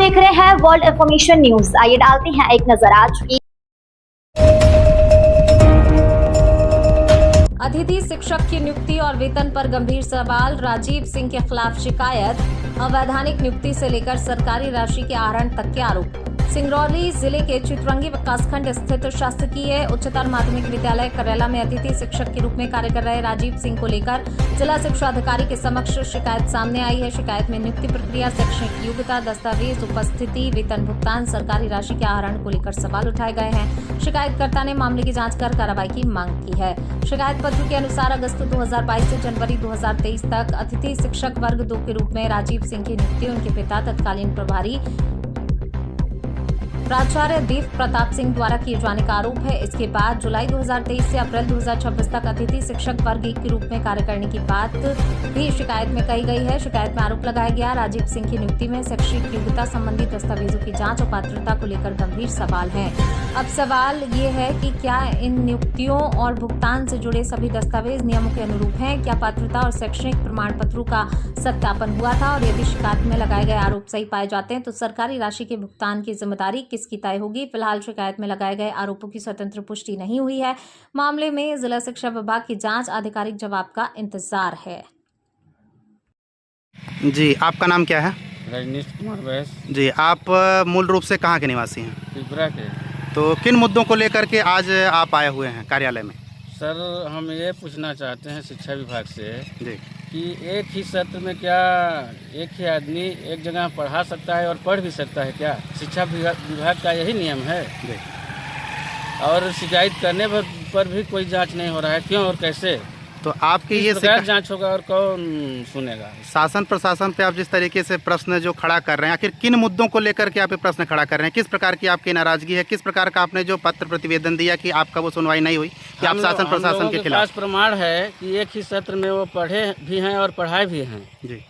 देख रहे हैं वर्ल्ड इन्फॉर्मेशन न्यूज। आइए डालते हैं एक नजर आज की। अतिथि शिक्षक की नियुक्ति और वेतन पर गंभीर सवाल। राजीव सिंह के खिलाफ शिकायत। अवैधानिक नियुक्ति से लेकर सरकारी राशि के आहरण तक के आरोप। सिंगरौली जिले के चितरंगी विकासखंड स्थित शासकीय उच्चतर माध्यमिक विद्यालय करेला में अतिथि शिक्षक के रूप में कार्य कर रहे राजीव सिंह को लेकर जिला शिक्षा अधिकारी के समक्ष शिकायत सामने आई है। शिकायत में नियुक्ति प्रक्रिया, शैक्षणिक योग्यता, दस्तावेज, उपस्थिति, वेतन भुगतान, सरकारी राशि के आहरण को लेकर सवाल उठाए गए हैं। शिकायतकर्ता ने मामले की जांच कर कार्रवाई की मांग की है। शिकायत पत्र के अनुसार अगस्त 2022 से जनवरी 2023 तक अतिथि शिक्षक वर्ग 2 के रूप में राजीव सिंह की नियुक्ति उनके पिता तत्कालीन प्रभारी प्राचार्य देव प्रताप सिंह द्वारा किए जाने का आरोप है। इसके बाद जुलाई 2023 से अप्रैल 2026 तक अतिथि शिक्षक वर्ग 1 के रूप में कार्य करने की बात भी शिकायत में कही गई है। शिकायत में आरोप लगाया गया राजीव सिंह की नियुक्ति में शैक्षणिक योग्यता संबंधी दस्तावेजों की जांच और पात्रता को लेकर गंभीर सवाल है। अब सवाल ये है कि क्या इन नियुक्तियों और भुगतान से जुड़े सभी दस्तावेज नियमों के अनुरूप हैं? क्या पात्रता और शैक्षणिक प्रमाण पत्रों का सत्यापन हुआ था? और यदि शिकायत में लगाए गए आरोप सही पाए जाते हैं तो सरकारी राशि के भुगतान की जिम्मेदारी किसकी तय होगी? फिलहाल शिकायत में लगाए गए आरोपों की स्वतंत्र पुष्टि नहीं हुई है। मामले में जिला शिक्षा विभाग की जांच, आधिकारिक जवाब का इंतजार है। जी, आपका नाम क्या है? रजनीश कुमार बैस। जी, आप मूल रूप से कहाँ के निवासी हैं? त्रिपुरा के। तो किन मुद्दों को लेकर के आज आप आए हुए हैं कार्यालय में? सर, हम ये पूछना चाहते हैं शिक्षा विभाग से जी, कि एक ही सत्र में क्या एक ही आदमी एक जगह पढ़ा सकता है और पढ़ भी सकता है क्या? शिक्षा विभाग का यही नियम है। जी। और शिकायत करने पर भी कोई जांच नहीं हो रहा है, क्यों और कैसे? तो आपकी ये जांच होगा और कौन सुनेगा? शासन प्रशासन पे आप जिस तरीके से प्रश्न जो खड़ा कर रहे हैं, आखिर किन मुद्दों को लेकर के आप ये प्रश्न खड़ा कर रहे हैं? किस प्रकार की आपकी नाराजगी है? किस प्रकार का आपने जो पत्र प्रतिवेदन दिया कि आपका वो सुनवाई नहीं हुई, कि आप शासन प्रशासन के खिलाफ? पास प्रमाण है कि एक ही सत्र में वो पढ़े भी हैं और पढ़ाए भी हैं। जी,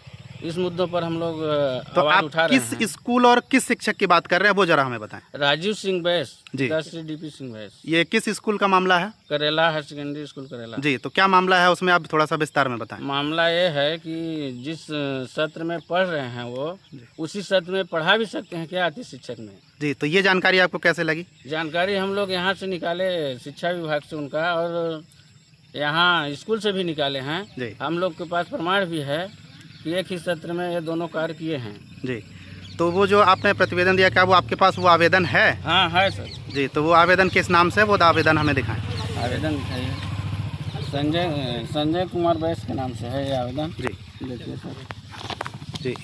इस मुद्दों पर हम लोग तो आवाज आप उठा रहे हैं। किस स्कूल और किस शिक्षक की बात कर रहे हैं वो जरा हमें बताएं। राजीव सिंह बैस जी, डीपी सिंह बैस। ये किस स्कूल का मामला है? करेला हायर सेकेंडरी स्कूल करेला। जी, तो क्या मामला है उसमें, आप थोड़ा सा विस्तार में बताएं। मामला ये है कि जिस सत्र में पढ़ रहे हैं वो उसी सत्र में पढ़ा भी सकते हैं क्या अतिथि शिक्षक में? जी, तो ये जानकारी आपको कैसे लगी? जानकारी हम लोग यहाँ से निकाले, शिक्षा विभाग से उनका, और यहाँ स्कूल से भी निकाले हैं। जी, हम लोग के पास प्रमाण भी है कि एक ही सत्र में ये दोनों कार्य किए हैं। जी, तो वो जो आपने प्रतिवेदन दिया, क्या वो आपके पास वो आवेदन है? हाँ है सर। जी, तो वो आवेदन किस नाम से, वो आवेदन हमें दिखाएं। आवेदन दिखाइए। संजय कुमार बैस के नाम से है ये आवेदन। जी, देखिए सर। जी,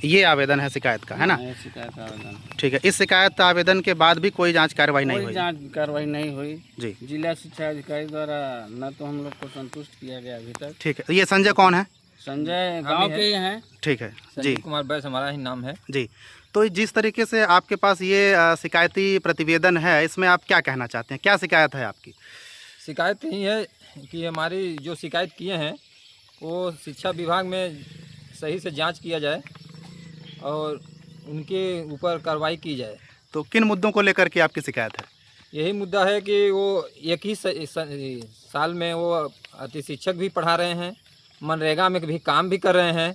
ये आवेदन है शिकायत का, है ना? ये शिकायत आवेदन। ठीक है, इस शिकायत आवेदन के बाद भी कोई जांच कार्रवाई नहीं हुई? जांच कार्रवाई नहीं हुई। जी, जिला शिक्षा अधिकारी द्वारा न तो हम लोग को संतुष्ट किया गया अभी तक। ठीक है, ये संजय कौन है? संजय गांव के ही हैं। ठीक है जी, कुमार बैस हमारा ही नाम है। जी, तो जिस तरीके से आपके पास ये शिकायती प्रतिवेदन है, इसमें आप क्या कहना चाहते हैं? क्या शिकायत है आपकी? शिकायत यही है कि हमारी जो शिकायत किए हैं वो शिक्षा विभाग में सही से जांच किया जाए और उनके ऊपर कार्रवाई की जाए। तो किन मुद्दों को लेकर के आपकी शिकायत है? यही मुद्दा है कि वो एक ही साल में वो अतिथि शिक्षक भी पढ़ा रहे हैं, मनरेगा में भी काम भी कर रहे हैं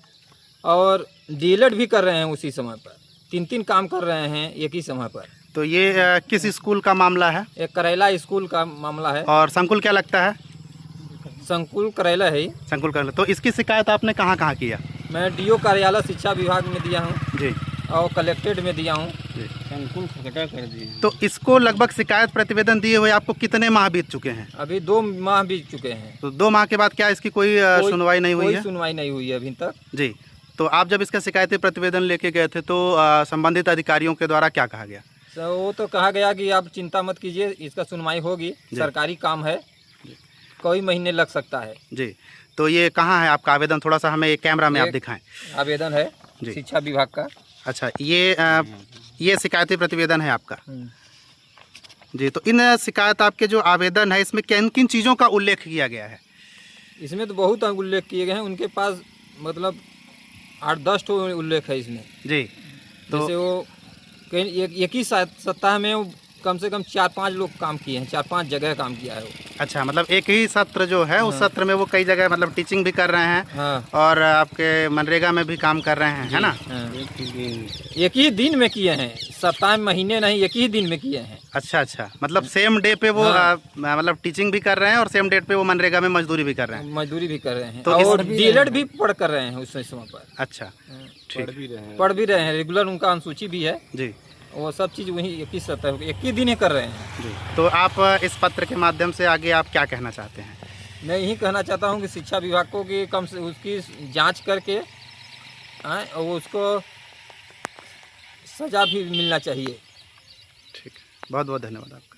और डीएलएड भी कर रहे हैं उसी समय पर। 3 काम कर रहे हैं एक ही समय पर। तो ये किस स्कूल का मामला है? एक करेला स्कूल का मामला है। और संकुल क्या लगता है? संकुल करेला है। संकुल करेला। तो इसकी शिकायत आपने कहाँ कहाँ किया? मैं डीओ कार्यालय शिक्षा विभाग में दिया हूँ जी, और कलेक्ट्रेट में दिया हूँ। संकुल खगटा कर दिए। तो इसको लगभग शिकायत प्रतिवेदन दिए हुए आपको कितने माह बीत चुके हैं? अभी 2 माह बीत चुके हैं। तो 2 माह के बाद क्या इसकी कोई सुनवाई नहीं हुई है? कोई सुनवाई नहीं हुई है अभी तक। जी, तो आप जब इसका शिकायती प्रतिवेदन लेके गए थे तो संबंधित अधिकारियों के द्वारा क्या कहा गया? तो वो तो कहा गया कि आप चिंता मत कीजिए, इसका सुनवाई होगी, सरकारी काम है, कई महीने लग सकता है। जी, तो ये कहाँ है आपका आवेदन? थोड़ा सा हमें कैमरा में आप दिखाएं। आवेदन है शिक्षा विभाग का। अच्छा, ये शिकायती प्रतिवेदन है आपका? जी, तो इन शिकायत आपके जो आवेदन है इसमें किन किन चीज़ों का उल्लेख किया गया है? इसमें तो बहुत उल्लेख किए गए हैं, उनके पास मतलब 8-10 उल्लेख है इसमें। जी, तो जैसे वो कहीं एक ही सप्ताह में वो कम से कम 4-5 लोग काम किए हैं, 4-5 जगह काम किया है वो। अच्छा, मतलब एक ही सत्र जो है उस सत्र में वो कई जगह मतलब टीचिंग भी कर रहे हैं हाँ और आपके मनरेगा में भी काम कर रहे हैं, है ना? हाँ। एक ही दिन में किए हैं, सप्ताह महीने नहीं, एक ही दिन में किए हैं। अच्छा अच्छा, मतलब सेम डे पे वो मतलब टीचिंग भी कर रहे हैं और सेम डेट पे वो मनरेगा में मजदूरी भी कर रहे हैं। मजदूरी भी कर रहे हैं तो और डीएलएड भी पढ़ कर रहे हैं उस समय पर। अच्छा, ठीक, पढ़ भी रहे हैं, रेगुलर उनका अनुसूची भी है, जी वो सब चीज़ वही एक ही सतह एक ही दिन ही कर रहे हैं। जी। तो आप इस पत्र के माध्यम से आगे आप क्या कहना चाहते हैं? मैं यही कहना चाहता हूँ कि शिक्षा विभाग को कि कम से उसकी जांच करके और उसको सज़ा भी मिलना चाहिए। ठीक, बहुत बहुत धन्यवाद आप।